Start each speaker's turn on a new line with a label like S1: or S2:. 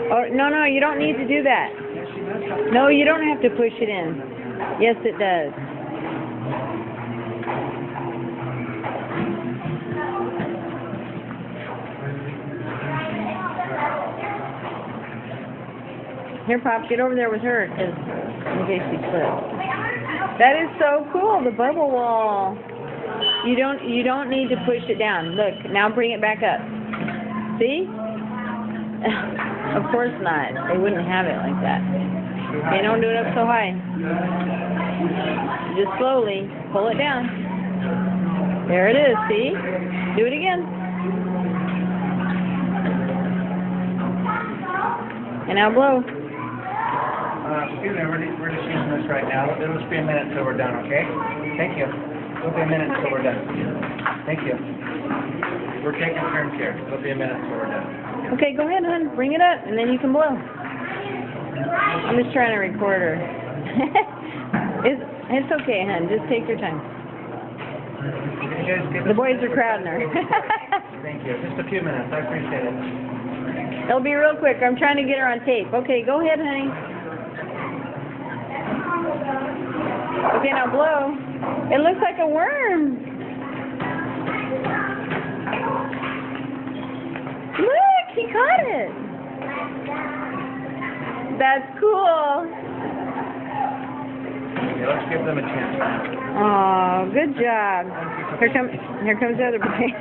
S1: Oh, no, no, you don't need to do that. No, you don't have to push it in. Yes, it does. Here, Pop, get over there with her, 'cause in case she slips. That is so cool, the bubble wall. You don't need to push it down. Look, now bring it back up. See? Of course not. They wouldn't have it like that. Okay, don't do it up so high. Just slowly pull it down. There it is, see? Do it again. And now blow.
S2: Excuse me, we're just using this right now. It'll just be a minute till we're done, okay? Thank you. It'll be a minute till we're done. Thank you. We're taking turns here. It'll be a minute till we're done.
S1: Okay, go ahead, hon. Bring it up, and then you can blow. I'm just trying to record her. It's okay, hon. Just take your time. The boys are crowding her.
S2: Thank you. Just a few minutes. I appreciate it.
S1: It'll be real quick. I'm trying to get her on tape. Okay, go ahead, honey. Okay, now blow. It looks like a worm. Look, he caught it. That's cool.
S2: Okay, let's give them a chance.
S1: Oh, good job. Here comes the other boy.